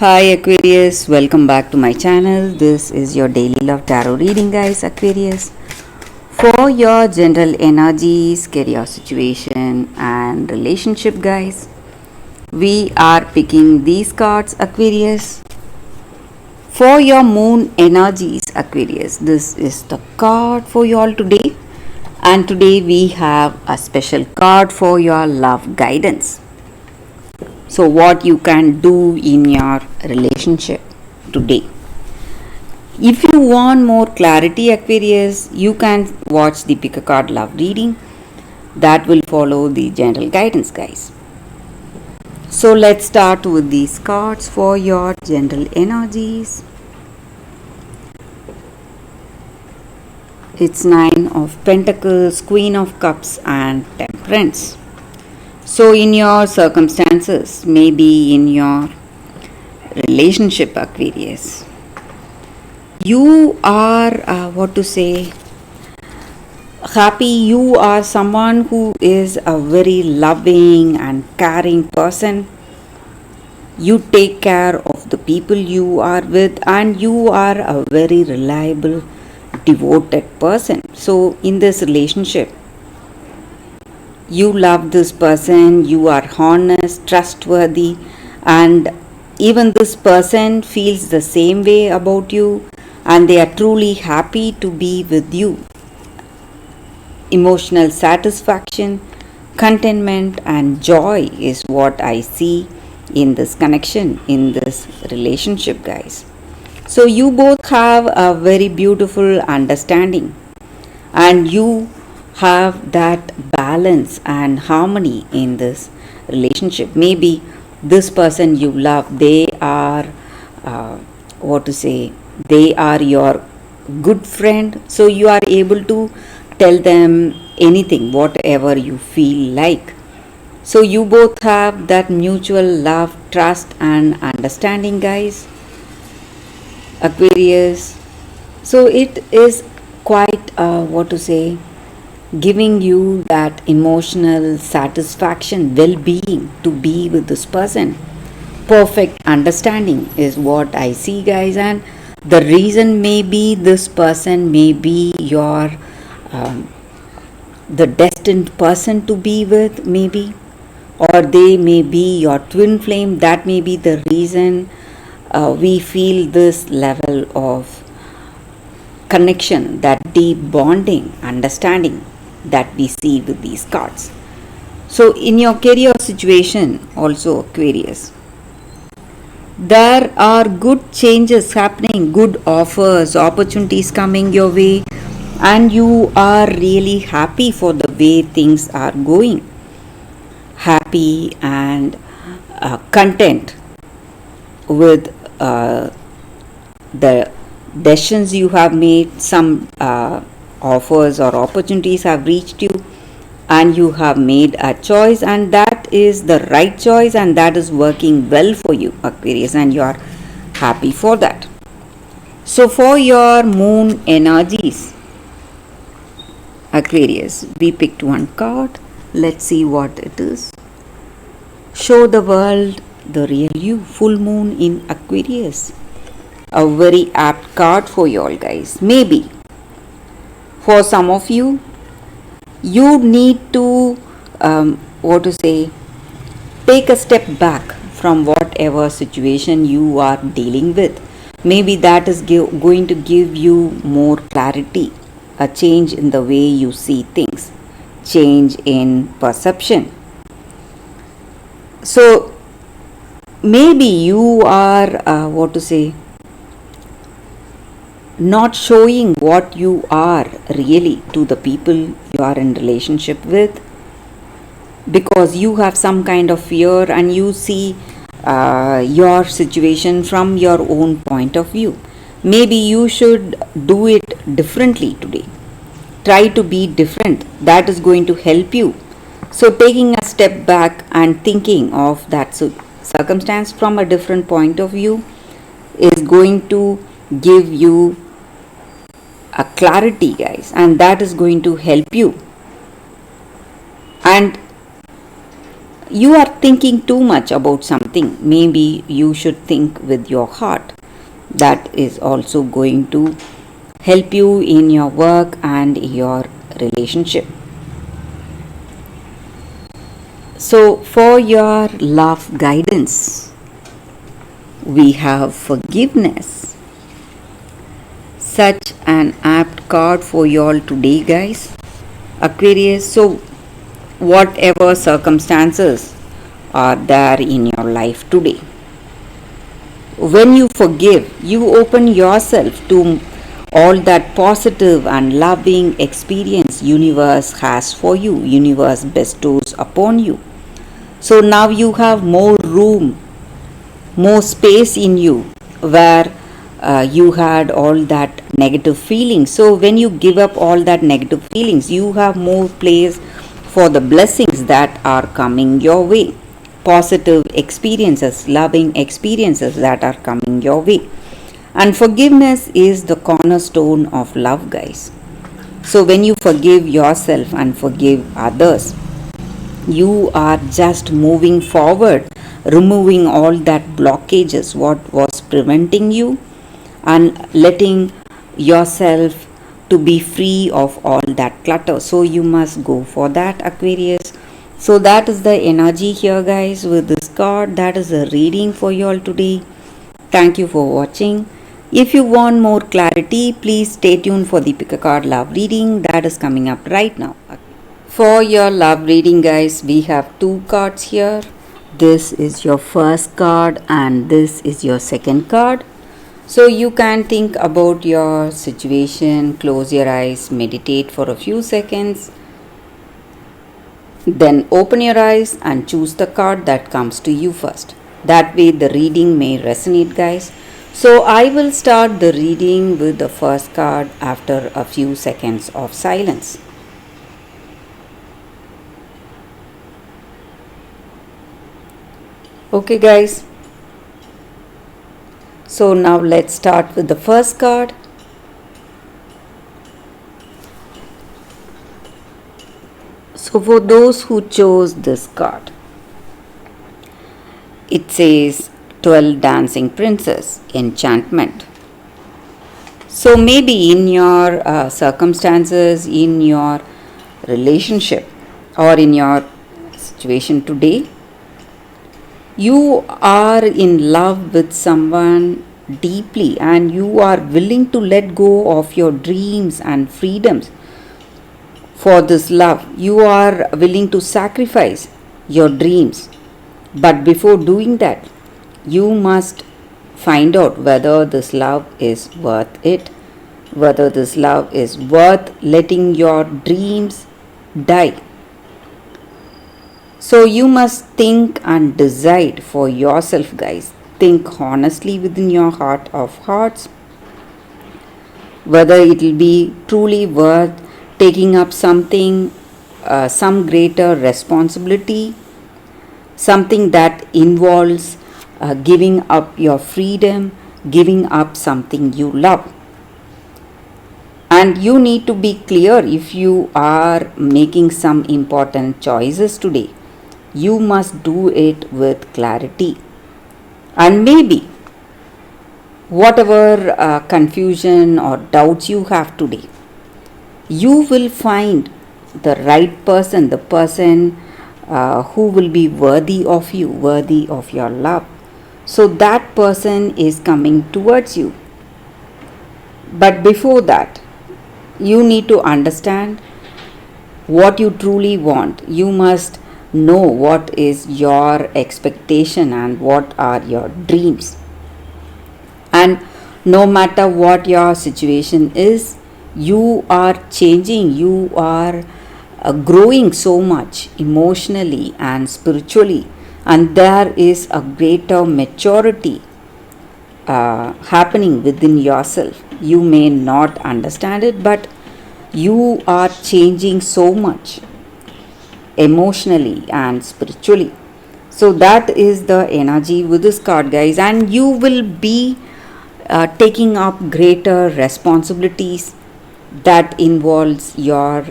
Hi Aquarius, welcome back to my channel. This is your daily love tarot reading, guys. Aquarius, for your general energies, career situation, and relationship, guys. We are picking these cards, Aquarius. For your moon energies, Aquarius, this is the card for you all today. And today we have a special card for your love guidance. So, what you can do in your relationship today. If you want more clarity, Aquarius, you can watch the pick a card love reading that will follow the general guidance, guys. So, let's start with these cards for your general energies. It's Nine of Pentacles, Queen of Cups, and Temperance. So, in your circumstances, maybe in your relationship, Aquarius, you are happy. You are someone who is a very loving and caring person. You take care of the people you are with, and you are a very reliable, devoted person. So, in this relationship, you love this person, you are honest, trustworthy, and even this person feels the same way about you, and they are truly happy to be with you. Emotional satisfaction, contentment, and joy is what I see in this connection, in this relationship, guys. So, you both have a very beautiful understanding, and you have that balance and harmony in this relationship. Maybe this person you love, they are they are your good friend, so you are able to tell them anything, whatever you feel like. So you both have that mutual love, trust, and understanding, guys. Aquarius, so it is quite giving you that emotional satisfaction, well-being to be with this person. Perfect understanding is what I see, guys. And the reason may be this person may be your the destined person to be with, maybe, or they may be your twin flame. That may be the reason we feel this level of connection, that deep bonding, understanding that we see with these cards. So, in your career situation, also, Aquarius, there are good changes happening, good offers, opportunities coming your way, and you are really happy for the way things are going. Happy and content with the decisions you have made. Some offers or opportunities have reached you, and you have made a choice, and that is the right choice, and that is working well for you, Aquarius, and you are happy for that. So for your moon energies, Aquarius, we picked one card. Let's see what it is. Show the world the real you, full moon in Aquarius. A very apt card for you all, guys. Maybe for some of you, you need to take a step back from whatever situation you are dealing with. Maybe that is going to give you more clarity, a change in the way you see things, change in perception. So maybe you are not showing what you are really to the people you are in relationship with, because you have some kind of fear, and you see your situation from your own point of view. Maybe you should do it differently today. Try to be different. That is going to help you. So taking a step back and thinking of that circumstance from a different point of view is going to give you a clarity, guys, and that is going to help you. And you are thinking too much about something. Maybe you should think with your heart. That is also going to help you in your work and your relationship. So, for your love guidance, we have forgiveness. Such an apt card for you all today, guys. Aquarius, so whatever circumstances are there in your life today, when you forgive, you open yourself to all that positive and loving experience universe has for you, universe bestows upon you. So now you have more room, more space in you where you had all that negative feelings. So when you give up all that negative feelings, you have more place for the blessings that are coming your way, positive experiences, loving experiences that are coming your way. And forgiveness is the cornerstone of love, guys. So when you forgive yourself and forgive others, you are just moving forward, removing all that blockages, what was preventing you, and letting yourself to be free of all that clutter. So you must go for that, Aquarius. So that is the energy here, guys, with this card. That is a reading for you all today. Thank you for watching. If you want more clarity, please stay tuned for the pick a card love reading that is coming up right now. For your love reading, guys, we have two cards here. This is your first card and this is your second card. So you can think about your situation, close your eyes, meditate for a few seconds, then open your eyes and choose the card that comes to you first. That way the reading may resonate, guys. So I will start the reading with the first card after a few seconds of silence. Okay, guys. So now let's start with the first card. So for those who chose this card, it says 12 Dancing Princess, Enchantment. So maybe in your circumstances, in your relationship, or in your situation today, you are in love with someone deeply and you are willing to let go of your dreams and freedoms for this love. You are willing to sacrifice your dreams. But before doing that, you must find out whether this love is worth it, whether this love is worth letting your dreams die. So you must think and decide for yourself, guys. Think honestly within your heart of hearts whether it will be truly worth taking up something, some greater responsibility, something that involves giving up your freedom, giving up something you love. And you need to be clear if you are making some important choices today. You must do it with clarity. And maybe whatever confusion or doubts you have today, you will find the right person, the person who will be worthy of you, worthy of your love. So that person is coming towards you. But before that, you need to understand what you truly want. You must know what is your expectation and what are your dreams. And no matter what your situation is, you are changing, you are growing so much emotionally and spiritually, and there is a greater maturity happening within yourself. You may not understand it, but you are changing so much emotionally and spiritually. So that is the energy with this card, guys, and you will be taking up greater responsibilities that involves your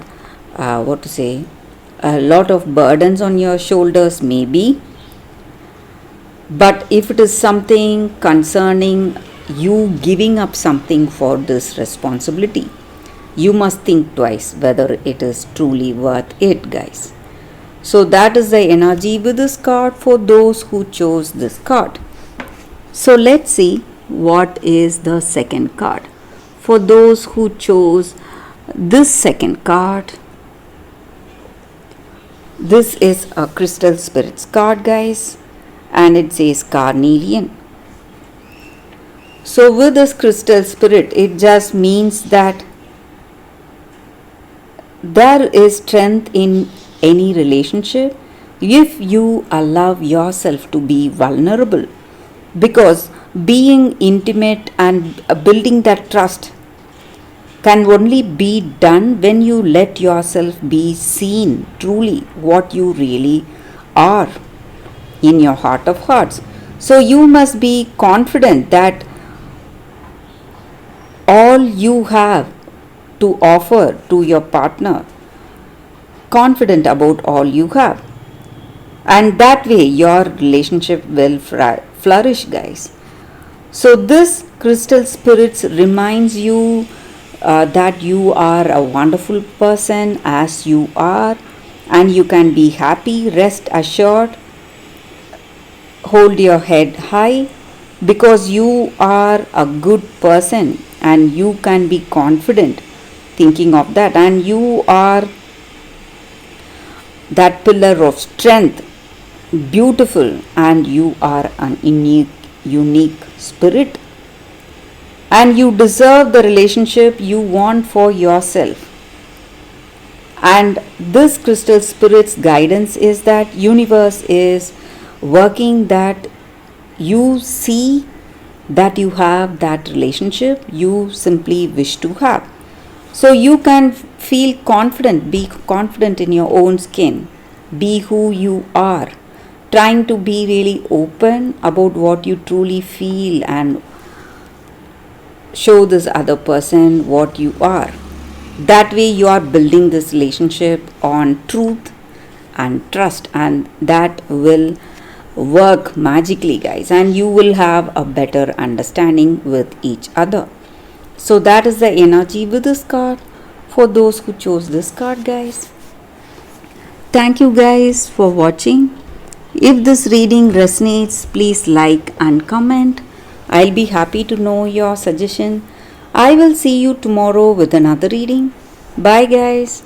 a lot of burdens on your shoulders, maybe. But if it is something concerning you giving up something for this responsibility, you must think twice whether it is truly worth it, guys. So that is the energy with this card for those who chose this card. So let's see what is the second card. For those who chose this second card, this is a Crystal Spirits card, guys, and it says Carnelian. So with this Crystal Spirit, it just means that there is strength in any relationship if you allow yourself to be vulnerable, because being intimate and building that trust can only be done when you let yourself be seen truly what you really are in your heart of hearts. So you must be confident that all you have to offer to your partner, confident about all you have, and that way your relationship will flourish, guys. So this Crystal Spirits reminds you that you are a wonderful person as you are, and you can be happy, rest assured, hold your head high, because you are a good person and you can be confident thinking of that, and you are that pillar of strength, beautiful, and you are an unique spirit, and you deserve the relationship you want for yourself. And this Crystal Spirit's guidance is that universe is working that you see that you have that relationship you simply wish to have. So you can feel confident, be confident in your own skin, be who you are, trying to be really open about what you truly feel and show this other person what you are. That way you are building this relationship on truth and trust, and that will work magically, guys, and you will have a better understanding with each other. So that is the energy with this card for those who chose this card, guys. Thank you guys for watching. If this reading resonates, please like and comment. I'll be happy to know your suggestion. I will see you tomorrow with another reading. Bye guys.